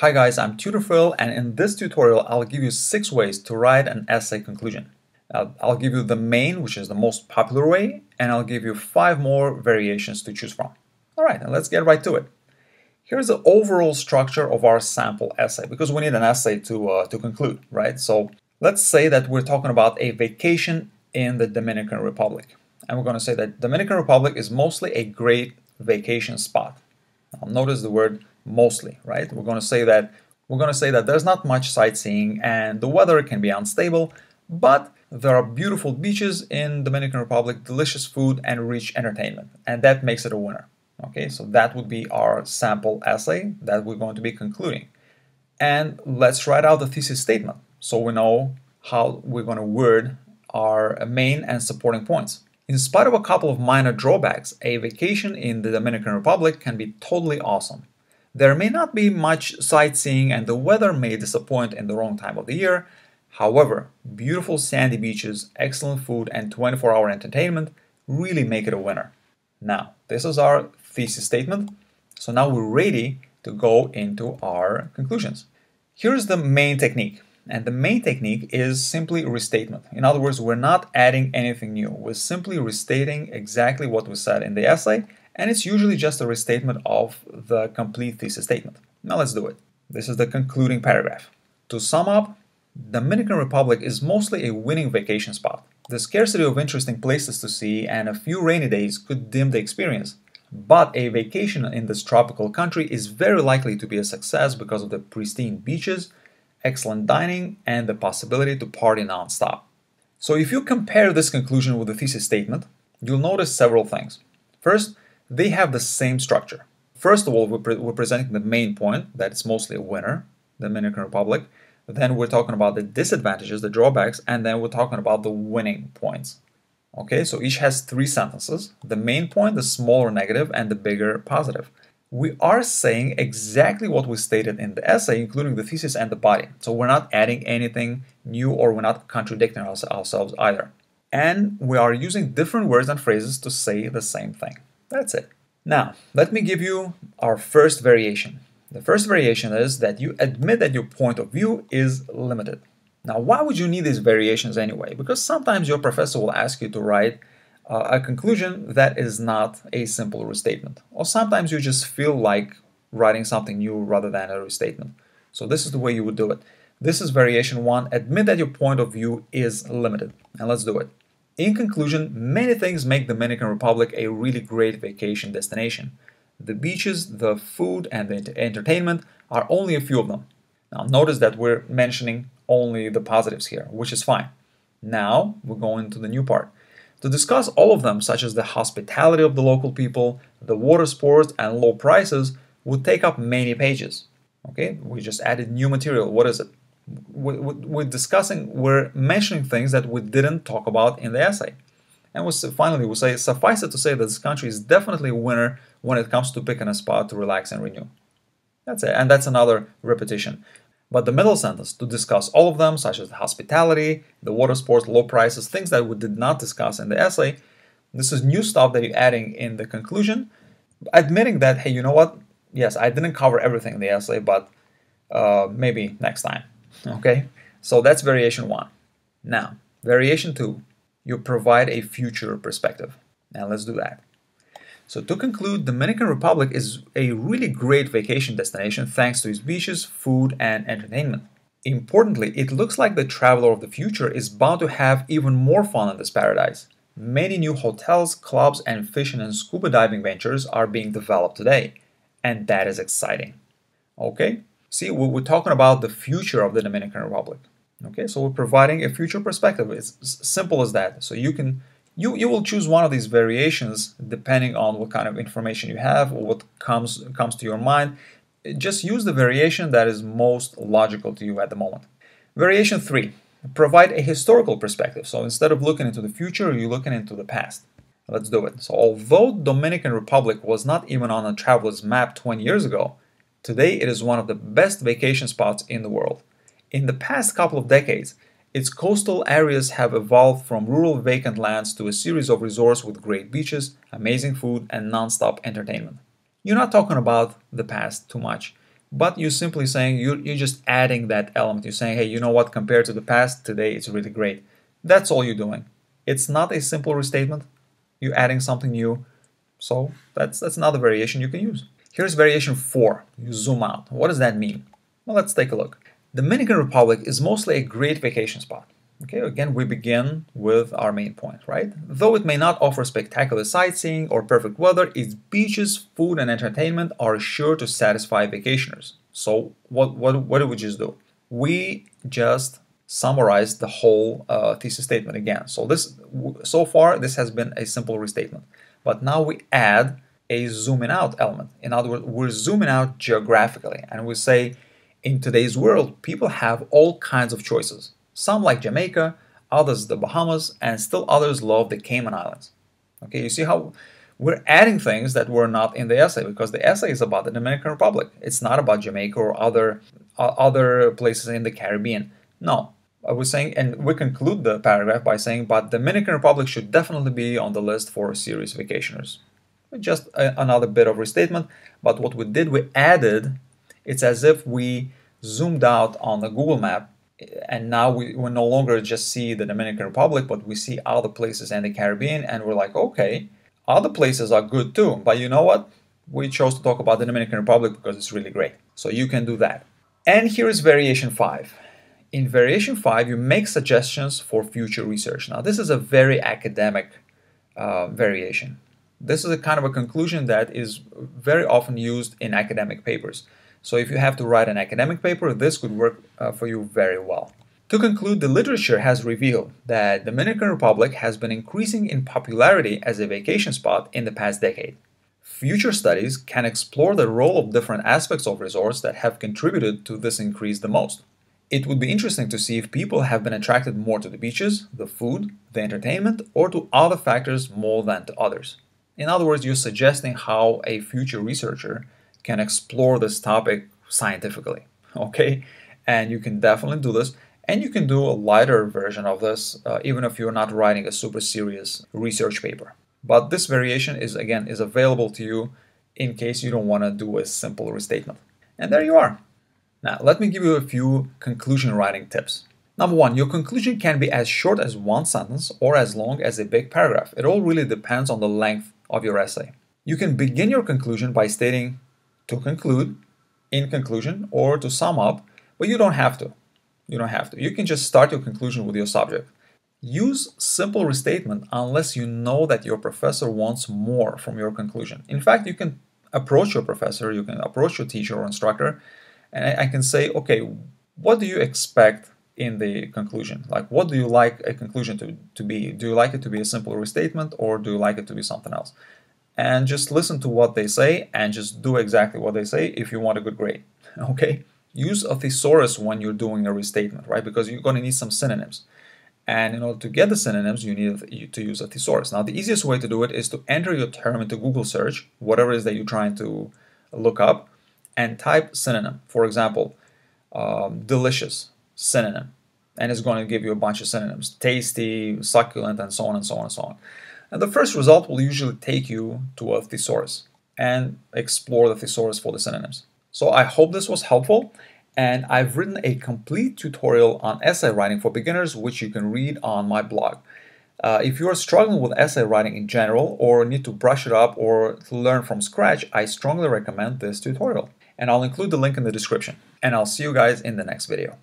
Hi guys, I'm Tutor and in this tutorial I'll give you 6 ways to write an essay conclusion. I'll give you the main, which is the most popular way, and I'll give you 5 more variations to choose from. Alright, now let's get right to it. Here's the overall structure of our sample essay, because we need an essay to conclude, right? So let's say that we're talking about a vacation in the Dominican Republic. And we're going to say that Dominican Republic is mostly a great vacation spot. Now, notice the word mostly, right? We're going to say that there's not much sightseeing and the weather can be unstable, but there are beautiful beaches in Dominican Republic, delicious food and rich entertainment, and that makes it a winner. Okay, so that would be our sample essay that we're going to be concluding. And let's write out the thesis statement so we know how we're going to word our main and supporting points. In spite of a couple of minor drawbacks, a vacation in the Dominican Republic can be totally awesome. There may not be much sightseeing and the weather may disappoint in the wrong time of the year. However, beautiful sandy beaches, excellent food, and 24-hour entertainment really make it a winner. Now, this is our thesis statement, so now we're ready to go into our conclusions. Here's the main technique. And the main technique is simply restatement. In other words, we're not adding anything new. We're simply restating exactly what we said in the essay, and it's usually just a restatement of the complete thesis statement. Now let's do it. This is the concluding paragraph. To sum up, Dominican Republic is mostly a winning vacation spot. The scarcity of interesting places to see and a few rainy days could dim the experience. But a vacation in this tropical country is very likely to be a success because of the pristine beaches, excellent dining, and the possibility to party non-stop. So if you compare this conclusion with the thesis statement, you'll notice several things. First, they have the same structure. First of all, we're presenting the main point, that it's mostly a winner, the Dominican Republic. Then we're talking about the disadvantages, the drawbacks, and then we're talking about the winning points. Okay, so each has 3 sentences. The main point, the smaller negative, and the bigger positive. We are saying exactly what we stated in the essay, including the thesis and the body. So we're not adding anything new or we're not contradicting ourselves either. And we are using different words and phrases to say the same thing. That's it. Now, let me give you our first variation. The first variation is that you admit that your point of view is limited. Now, why would you need these variations anyway? Because sometimes your professor will ask you to write a conclusion that is not a simple restatement. Or sometimes you just feel like writing something new rather than a restatement. So this is the way you would do it. This is variation 1. Admit that your point of view is limited. And let's do it. In conclusion, many things make the Dominican Republic a really great vacation destination. The beaches, the food, and the entertainment are only a few of them. Now notice that we're mentioning only the positives here, which is fine. Now we're going to the new part. To discuss all of them, such as the hospitality of the local people, the water sports, and low prices, would take up many pages. Okay, we just added new material. What is it? We're mentioning things that we didn't talk about in the essay. And finally, we say, suffice it to say that this country is definitely a winner when it comes to picking a spot to relax and renew. That's it, and that's another repetition. But the middle sentence, to discuss all of them, such as the hospitality, the water sports, low prices, things that we did not discuss in the essay, this is new stuff that you're adding in the conclusion, admitting that, hey, you know what? Yes, I didn't cover everything in the essay, but maybe next time. Okay? So that's variation 1. Now, variation 2, you provide a future perspective. Now let's do that. So to conclude, Dominican Republic is a really great vacation destination thanks to its beaches, food, and entertainment. Importantly, it looks like the traveler of the future is bound to have even more fun in this paradise. Many new hotels, clubs, and fishing and scuba diving ventures are being developed today, and that is exciting. Okay? See, we're talking about the future of the Dominican Republic. Okay, so we're providing a future perspective. It's as simple as that. So you will choose one of these variations depending on what kind of information you have or what comes to your mind. Just use the variation that is most logical to you at the moment. Variation 3. Provide a historical perspective. So instead of looking into the future, you're looking into the past. Let's do it. So although Dominican Republic was not even on a traveler's map 20 years ago, today it is one of the best vacation spots in the world. In the past couple of decades, its coastal areas have evolved from rural vacant lands to a series of resorts with great beaches, amazing food, and non-stop entertainment. You're not talking about the past too much. but you're simply saying, you're just adding that element. You're saying, hey, you know what, compared to the past, today it's really great. That's all you're doing. It's not a simple restatement. You're adding something new. So that's another variation you can use. Here's variation 4. You zoom out. What does that mean? Well, let's take a look. The Dominican Republic is mostly a great vacation spot. Okay, again, we begin with our main point, right? Though it may not offer spectacular sightseeing or perfect weather, its beaches, food, and entertainment are sure to satisfy vacationers. So what do we just do? We just summarize the whole thesis statement again. So far, this has been a simple restatement. But now we add a zooming out element. In other words, we're zooming out geographically, and we say, in today's world, people have all kinds of choices. Some like Jamaica, others the Bahamas, and still others love the Cayman Islands. Okay, you see how we're adding things that were not in the essay, because the essay is about the Dominican Republic. It's not about Jamaica or other places in the Caribbean. No, I was saying, and we conclude the paragraph by saying, but the Dominican Republic should definitely be on the list for serious vacationers. Just another bit of restatement, but what we did, we added, it's as if we zoomed out on the Google map, and now we no longer just see the Dominican Republic, but we see other places in the Caribbean, and we're like, okay, other places are good too, but you know what? We chose to talk about the Dominican Republic because it's really great. So you can do that. And here is variation 5. In variation 5, you make suggestions for future research. Now, this is a very academic variation. This is a kind of a conclusion that is very often used in academic papers. So if you have to write an academic paper, this could work for you very well. To conclude, the literature has revealed that the Dominican Republic has been increasing in popularity as a vacation spot in the past decade. Future studies can explore the role of different aspects of resorts that have contributed to this increase the most. It would be interesting to see if people have been attracted more to the beaches, the food, the entertainment, or to other factors more than to others. In other words, you're suggesting how a future researcher can explore this topic scientifically, okay? And you can definitely do this, and you can do a lighter version of this, even if you're not writing a super serious research paper. But this variation is available to you in case you don't want to do a simple restatement. And there you are. Now, let me give you a few conclusion writing tips. Number 1, your conclusion can be as short as one sentence or as long as a big paragraph. It all really depends on the length of your essay. You can begin your conclusion by stating to conclude, in conclusion, or to sum up, but you don't have to. You don't have to. You can just start your conclusion with your subject. Use simple restatement unless you know that your professor wants more from your conclusion. In fact, you can approach your professor, you can approach your teacher or instructor, and I can say, okay, what do you expect in the conclusion? Like, what do you like a conclusion to be? Do you like it to be a simple restatement, or do you like it to be something else? And just listen to what they say and just do exactly what they say if you want a good grade, okay? Use a thesaurus when you're doing a restatement, right? Because you're going to need some synonyms. And in order to get the synonyms, you need to use a thesaurus. Now, the easiest way to do it is to enter your term into Google search, whatever it is that you're trying to look up, and type synonym. For example, delicious, synonym. And it's going to give you a bunch of synonyms, tasty, succulent, and so on and so on and so on. And the first result will usually take you to a thesaurus and explore the thesaurus for the synonyms. So I hope this was helpful, and I've written a complete tutorial on essay writing for beginners, which you can read on my blog. If you are struggling with essay writing in general, or need to brush it up or to learn from scratch, I strongly recommend this tutorial. And I'll include the link in the description. And I'll see you guys in the next video.